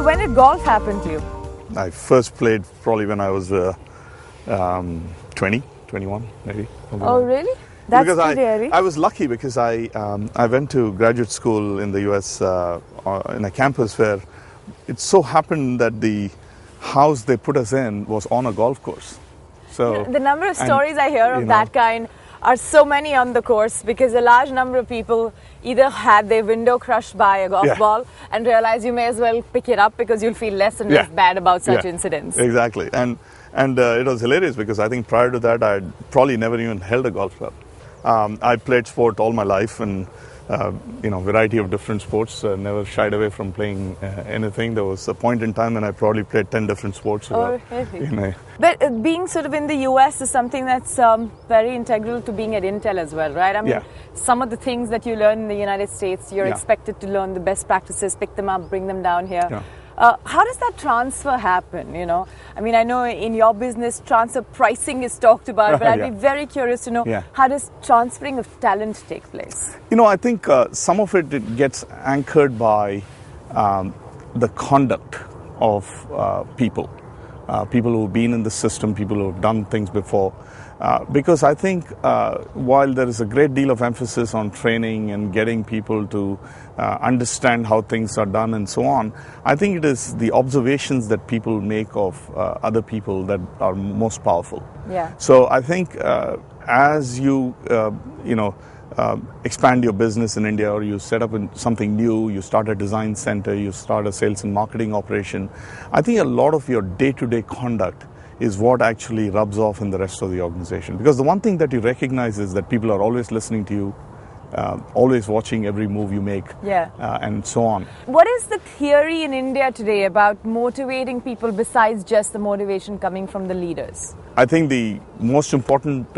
So when did golf happen to you? I first played probably when I was 20, 21 maybe. Oh, really? That's because pretty early. I was lucky because I went to graduate school in the US in a campus where it so happened that the house they put us in was on a golf course. So the number of stories I hear of that kind are so many on the course, because a large number of people either had their window crushed by a golf ball and realize you may as well pick it up because you'll feel less and less bad about such incidents. Exactly. And it was hilarious because I think prior to that I had probably never even held a golf club. I played sport all my life, and variety of different sports. Never shied away from playing anything. There was a point in time when I probably played 10 different sports. Oh, really? But being sort of in the US is something that's very integral to being at Intel as well, right? I mean, some of the things that you learn in the United States, you're expected to learn the best practices, pick them up, bring them down here. How does that transfer happen? I mean, I know in your business transfer pricing is talked about, but I'd be very curious to know how does transferring of talent take place? I think some of it gets anchored by the conduct of people who've been in the system, people who've done things before. Because I think while there is a great deal of emphasis on training and getting people to understand how things are done and so on, I think it is the observations that people make of other people that are most powerful. So I think as you expand your business in India, or you set up something new, you start a design center, you start a sales and marketing operation, I think a lot of your day-to-day conduct is what actually rubs off in the rest of the organization. Because the one thing that you recognize is that people are always listening to you, always watching every move you make, and so on. What is the theory in India today about motivating people besides just the motivation coming from the leaders? I think the most important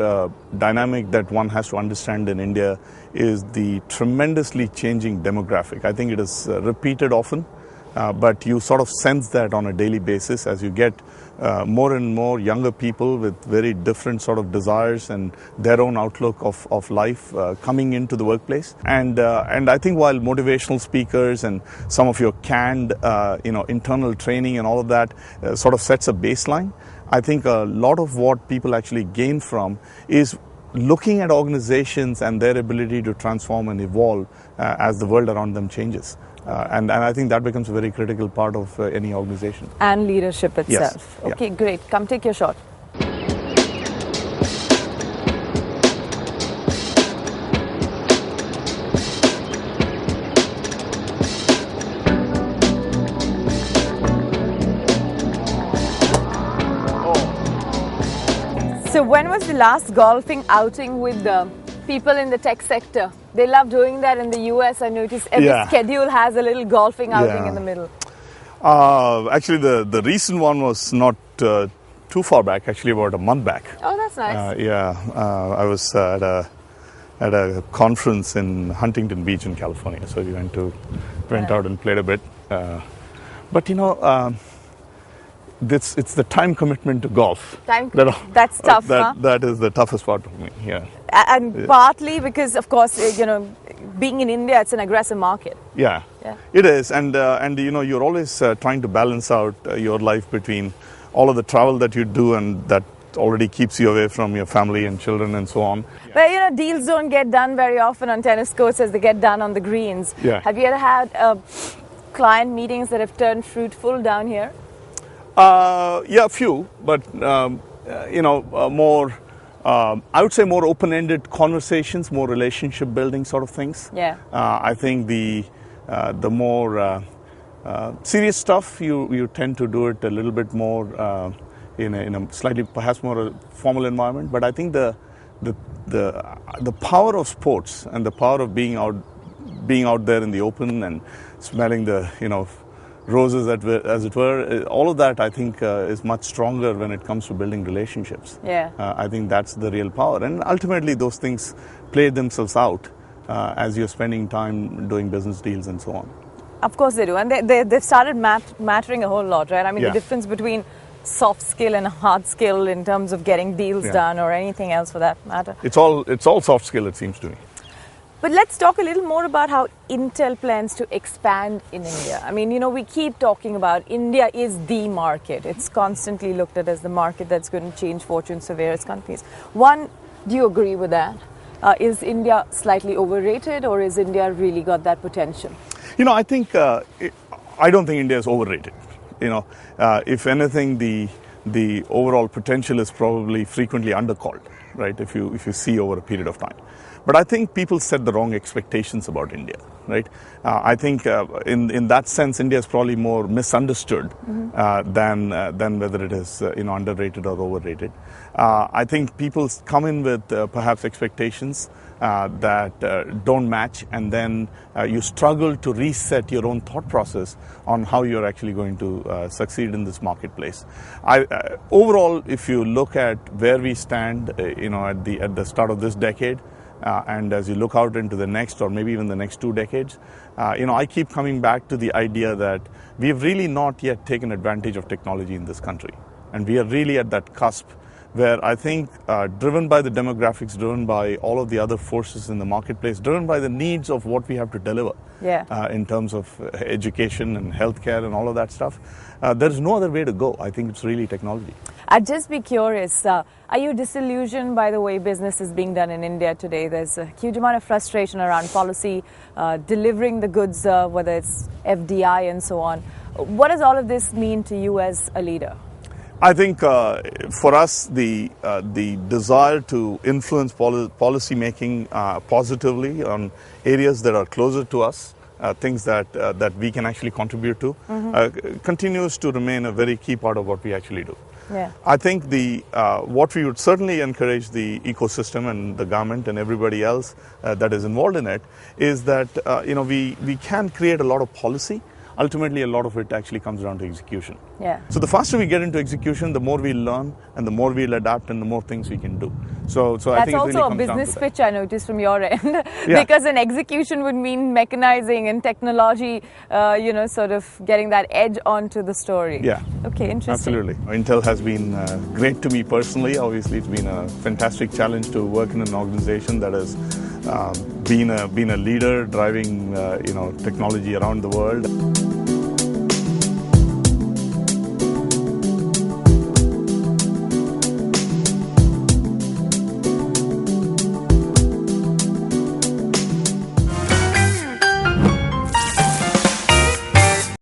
dynamic that one has to understand in India is the tremendously changing demographic. I think it is repeated often, but you sort of sense that on a daily basis as you get more and more younger people with very different sort of desires and their own outlook of life coming into the workplace. And I think while motivational speakers and some of your canned internal training and all of that sort of sets a baseline, I think a lot of what people actually gain from is looking at organizations and their ability to transform and evolve as the world around them changes. And I think that becomes a very critical part of any organization. And leadership itself. Yes. Okay, great. Come take your shot. So when was the last golfing outing with the people in the tech sector? They love doing that in the US. I noticed every schedule has a little golfing outing in the middle. Actually, the recent one was not too far back, actually about a month back. Oh, that's nice. I was at a conference in Huntington Beach in California. So we went out and played a bit. But it's the time commitment to golf. That's tough, That is the toughest part for me, And partly because, of course, being in India, it's an aggressive market. Yeah. It is. And you're always trying to balance out your life between all of the travel that you do and that already keeps you away from your family and children and so on. But, deals don't get done very often on tennis courts as they get done on the greens. Have you ever had client meetings that have turned fruitful down here? A few, but more, I would say more open-ended conversations, more relationship building sort of things. I think the more serious stuff, you tend to do it a little bit more in a slightly perhaps more formal environment. But I think the power of sports and the power of being out there in the open and smelling the roses, as it were, all of that I think is much stronger when it comes to building relationships. I think that's the real power, and ultimately those things play themselves out as you're spending time doing business deals and so on. Of course they do, and they've started mattering a whole lot, right? I mean, the difference between soft skill and hard skill in terms of getting deals done or anything else for that matter. It's all soft skill, it seems to me. But let's talk a little more about how Intel plans to expand in India. I mean, we keep talking about India is the market. It's constantly looked at as the market that's going to change fortunes for various companies. One, do you agree with that? Is India slightly overrated, or is India really got that potential? I think, I don't think India is overrated. If anything, the overall potential is probably frequently undercalled, right? If you see over a period of time. But I think people set the wrong expectations about India, right? I think in that sense, India is probably more misunderstood than whether it is underrated or overrated. I think people come in with perhaps expectations that don't match, and then you struggle to reset your own thought process on how you're actually going to succeed in this marketplace. Overall, if you look at where we stand, at the start of this decade, and as you look out into the next, or maybe even the next 2 decades, I keep coming back to the idea that we've really not yet taken advantage of technology in this country, and we are really at that cusp where I think, driven by the demographics, driven by all of the other forces in the marketplace, driven by the needs of what we have to deliver in terms of education and healthcare and all of that stuff, there is no other way to go. I think it's really technology. I'd just be curious, are you disillusioned by the way business is being done in India today? There's a huge amount of frustration around policy, delivering the goods, whether it's FDI and so on. What does all of this mean to you as a leader? I think for us, the desire to influence policy making positively on areas that are closer to us, things that we can actually contribute to, continues to remain a very key part of what we actually do. Yeah. I think what we would certainly encourage the ecosystem and the government and everybody else that is involved in it is that we can create a lot of policy. Ultimately, a lot of it actually comes down to execution. Yeah. So the faster we get into execution, the more we learn, and the more we'll adapt, and the more things we can do. So that's I think also it really a business pitch I noticed from your end, because an execution would mean mechanizing and technology, sort of getting that edge onto the story. Yeah. Okay, interesting. Absolutely. Intel has been great to me personally. Obviously, it's been a fantastic challenge to work in an organization that has been a leader driving technology around the world.